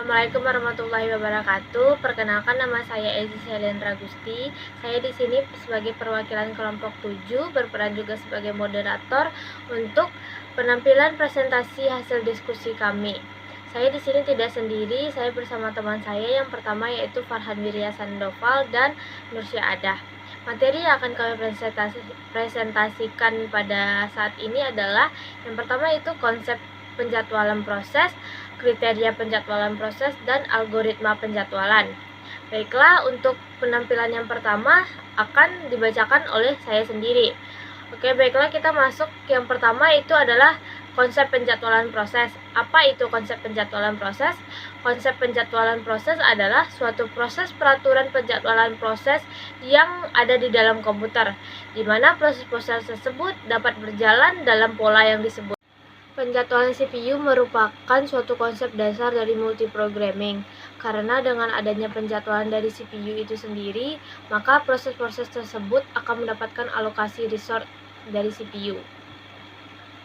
Assalamualaikum warahmatullahi wabarakatuh. Perkenalkan, nama saya Ezi Selendra Gusti. Saya di sini sebagai perwakilan kelompok 7, berperan juga sebagai moderator untuk penampilan presentasi hasil diskusi kami. Saya di sini tidak sendiri, saya bersama teman saya yang pertama yaitu Farhan Wirya Sandoval dan Nursia Adah. Materi yang akan kami presentasikan pada saat ini adalah yang pertama itu konsep penjadwalan proses, kriteria penjadwalan proses, dan algoritma penjadwalan. Baiklah, untuk penampilan yang pertama akan dibacakan oleh saya sendiri. Oke, baiklah, kita masuk. Yang pertama itu adalah konsep penjadwalan proses. Apa itu konsep penjadwalan proses? Konsep penjadwalan proses adalah suatu proses peraturan penjadwalan proses yang ada di dalam komputer, di mana proses-proses tersebut dapat berjalan dalam pola yang disebut. Penjadwalan CPU merupakan suatu konsep dasar dari multiprogramming, karena dengan adanya penjadwalan dari CPU itu sendiri, maka proses-proses tersebut akan mendapatkan alokasi resource dari CPU.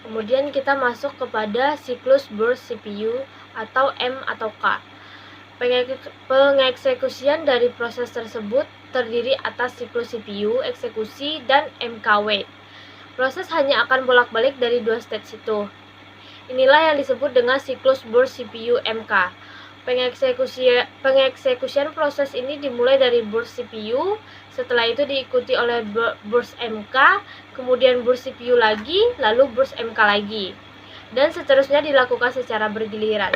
Kemudian kita masuk kepada siklus burst CPU atau M atau K. Pengeksekusian dari proses tersebut terdiri atas siklus CPU, eksekusi, dan MKW. Proses hanya akan bolak-balik dari dua stage itu. Inilah yang disebut dengan siklus burst CPU MK. Pengeksekusian proses ini dimulai dari burst CPU, setelah itu diikuti oleh burst MK, kemudian burst CPU lagi, lalu burst MK lagi, dan seterusnya dilakukan secara bergiliran.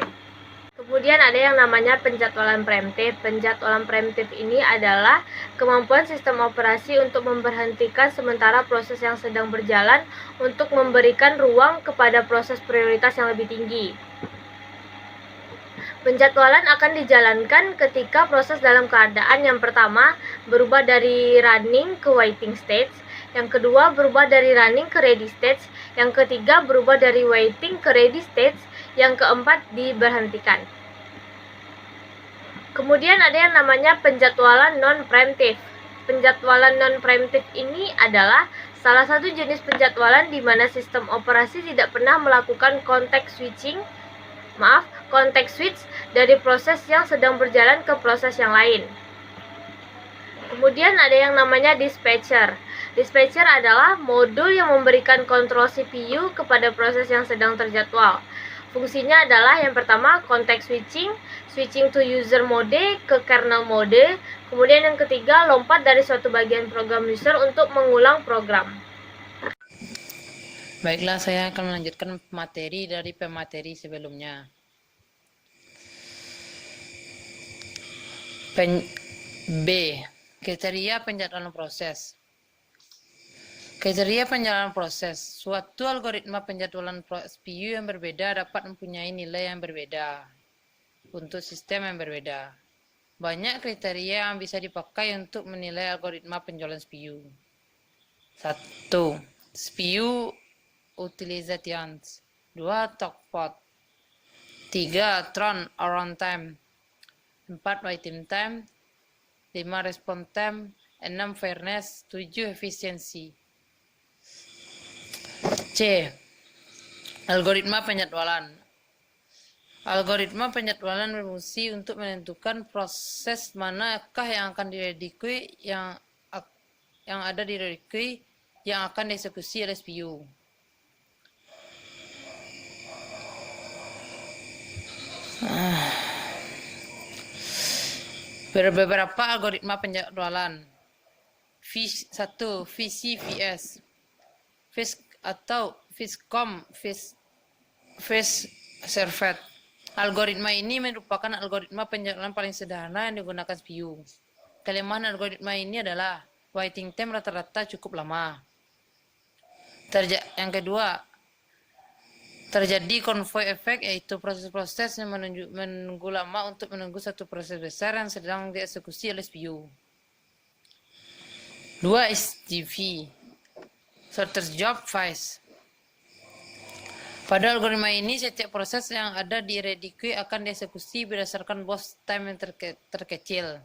Kemudian ada yang namanya penjadwalan preemptif. Penjadwalan preemptif ini adalah kemampuan sistem operasi untuk memberhentikan sementara proses yang sedang berjalan untuk memberikan ruang kepada proses prioritas yang lebih tinggi. Penjadwalan akan dijalankan ketika proses dalam keadaan yang pertama berubah dari running ke waiting stage, yang kedua berubah dari running ke ready stage, yang ketiga berubah dari waiting ke ready stage, yang keempat diberhentikan. Kemudian ada yang namanya penjadwalan non-preemptif. Penjadwalan non-preemptif ini adalah salah satu jenis penjadwalan di mana sistem operasi tidak pernah melakukan context switch dari proses yang sedang berjalan ke proses yang lain. Kemudian ada yang namanya dispatcher. Dispatcher adalah modul yang memberikan kontrol CPU kepada proses yang sedang terjadwal. Fungsinya adalah yang pertama context switching to user mode ke kernel mode, kemudian yang ketiga lompat dari suatu bagian program user untuk mengulang program. Baiklah, saya akan melanjutkan materi dari pemateri sebelumnya. B. Kriteria penjadwalan proses. Kriteria penjadwalan proses. Suatu algoritma penjadwalan CPU yang berbeda dapat mempunyai nilai yang berbeda untuk sistem yang berbeda. Banyak kriteria yang bisa dipakai untuk menilai algoritma penjadwalan CPU. 1. CPU utilizations. 2. Talkpot. 3. Turnaround time. 4. Waiting time. 5. Response time. 6. Fairness. 7. Efisiensi. C. Algoritma penjadwalan. Algoritma penjadwalan berfungsi untuk menentukan proses manakah yang akan diredikui yang ada di redikui yang akan dieksekusi oleh CPU. Beberapa algoritma penjadwalan. 1. VCVS. Phase atau Viscom Phase Servet. Algoritma ini merupakan algoritma penjadwalan paling sederhana yang digunakan CPU. Kelemahan algoritma ini adalah waiting time rata-rata cukup lama. Yang kedua, terjadi konvoy efek, yaitu proses-proses yang menunggu lama untuk menunggu satu proses besar yang sedang dieksekusi oleh CPU. 2. SJV, Shortest Job Phase. Pada algoritma ini, setiap proses yang ada di redikui akan dieksekusi berdasarkan burst time yang terkecil.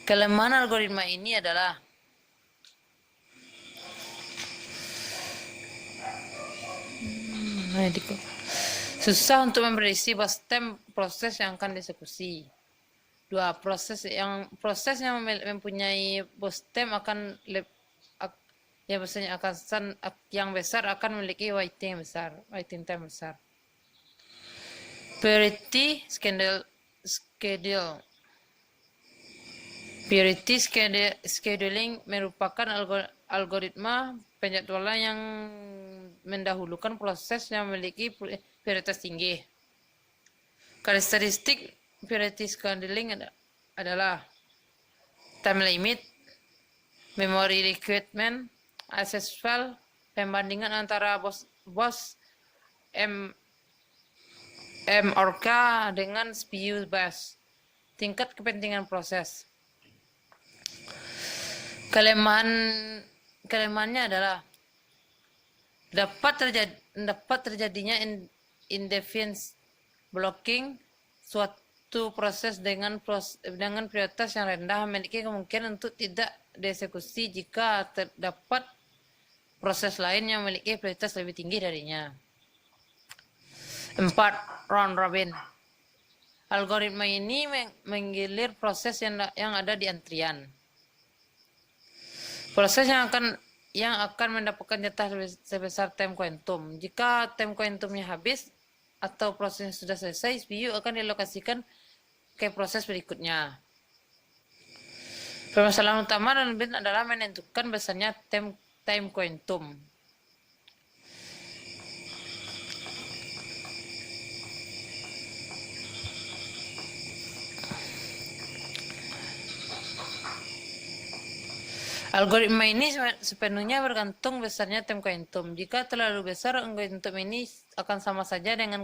Kelemahan algoritma ini adalah Susah untuk memprediksi stem proses yang akan dieksekusi. Proses yang mempunyai stem akan yang biasanya yang besar akan memiliki waiting time besar. Priority scheduling merupakan algoritma penjadwalan yang mendahulukan proses yang memiliki prioritas tinggi. Karakteristik priority scheduling adalah time limit, memory requirement, access file, pembandingan antara bos MRK dengan CPU bus, tingkat kepentingan proses. Kelemahannya adalah dapat terjadinya indefinite blocking. Suatu proses dengan prioritas yang rendah memiliki kemungkinan untuk tidak dieksekusi jika terdapat proses lain yang memiliki prioritas lebih tinggi darinya. 4. Round robin. Algoritma ini menggilir proses yang ada di antrian. Proses yang akan mendapatkan jatah sebesar time quantum. Jika time quantumnya habis atau prosesnya sudah selesai, CPU akan dialokasikan ke proses berikutnya. Permasalahan utama round robin adalah menentukan besarnya time quantum. Algoritma ini sepenuhnya bergantung besarnya time quantum. Jika terlalu besar, quantum ini akan sama saja dengan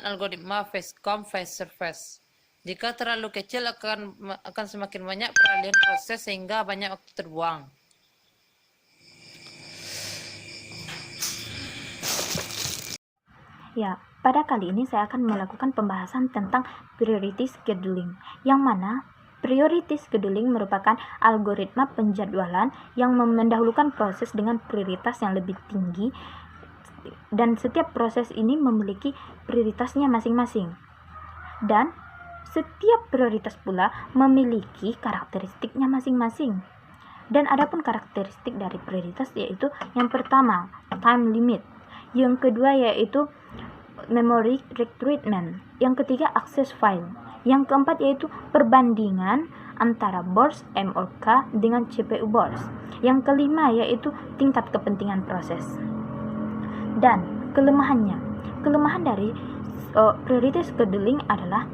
algoritma phase surface. Jika terlalu kecil, akan semakin banyak peralihan proses sehingga banyak waktu terbuang. Ya, pada kali ini saya akan melakukan pembahasan tentang priority scheduling, yang mana priority scheduling merupakan algoritma penjadwalan yang mendahulukan proses dengan prioritas yang lebih tinggi, dan setiap proses ini memiliki prioritasnya masing-masing. Dan setiap prioritas pula memiliki karakteristiknya masing-masing. Dan adapun karakteristik dari prioritas yaitu yang pertama, time limit. Yang kedua yaitu memory requirement. Yang ketiga, access file. Yang keempat yaitu perbandingan antara burst MRK dengan CPU burst. Yang kelima yaitu tingkat kepentingan proses. Dan kelemahan dari priority scheduling adalah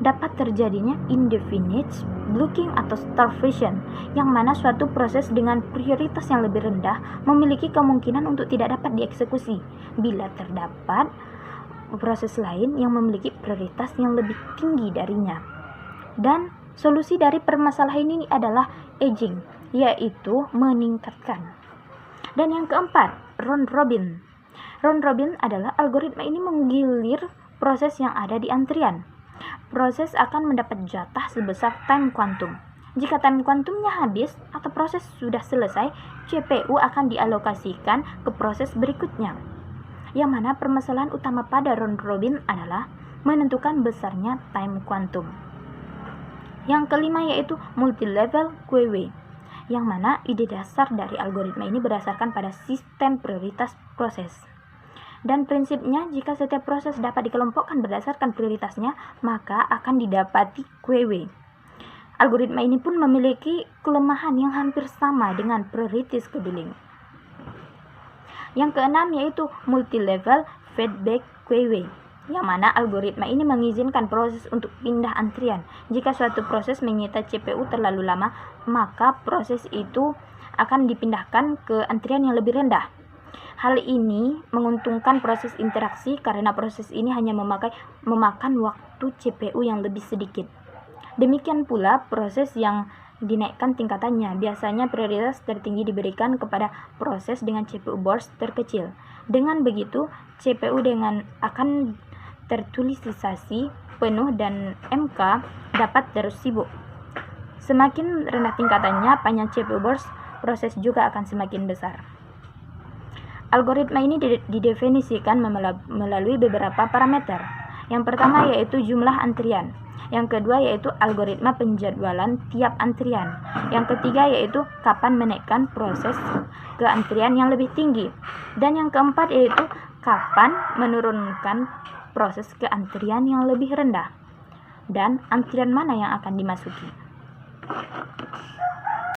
dapat terjadinya indefinite blocking atau starvation, yang mana suatu proses dengan prioritas yang lebih rendah memiliki kemungkinan untuk tidak dapat dieksekusi bila terdapat proses lain yang memiliki prioritas yang lebih tinggi darinya. Dan solusi dari permasalahan ini adalah aging, yaitu meningkatkan. Dan yang keempat, round robin. Round robin adalah algoritma ini menggilir proses yang ada di antrian. Proses akan mendapat jatah sebesar time quantum. Jika time quantumnya habis atau proses sudah selesai, CPU akan dialokasikan ke proses berikutnya. Yang mana permasalahan utama pada round robin adalah menentukan besarnya time quantum. Yang kelima yaitu multi-level QW, yang mana ide dasar dari algoritma ini berdasarkan pada sistem prioritas proses. Dan prinsipnya, jika setiap proses dapat dikelompokkan berdasarkan prioritasnya, maka akan didapati QW. Algoritma ini pun memiliki kelemahan yang hampir sama dengan priority scheduling. Yang keenam yaitu multi-level feedback QW, yang mana algoritma ini mengizinkan proses untuk pindah antrian. Jika suatu proses menyita CPU terlalu lama, maka proses itu akan dipindahkan ke antrian yang lebih rendah. Hal ini menguntungkan proses interaksi karena proses ini hanya memakan waktu CPU yang lebih sedikit. Demikian pula proses yang dinaikkan tingkatannya. Biasanya prioritas tertinggi diberikan kepada proses dengan CPU burst terkecil. Dengan begitu, CPU akan tertulisasi penuh dan MK dapat terus sibuk. Semakin rendah tingkatannya, panjang CPU burst, proses juga akan semakin besar. Algoritma ini didefinisikan melalui beberapa parameter. Yang pertama yaitu jumlah antrian. Yang kedua yaitu algoritma penjadwalan tiap antrian. Yang ketiga yaitu kapan menaikkan proses ke antrian yang lebih tinggi. Dan yang keempat yaitu kapan menurunkan proses ke antrian yang lebih rendah. Dan antrian mana yang akan dimasuki.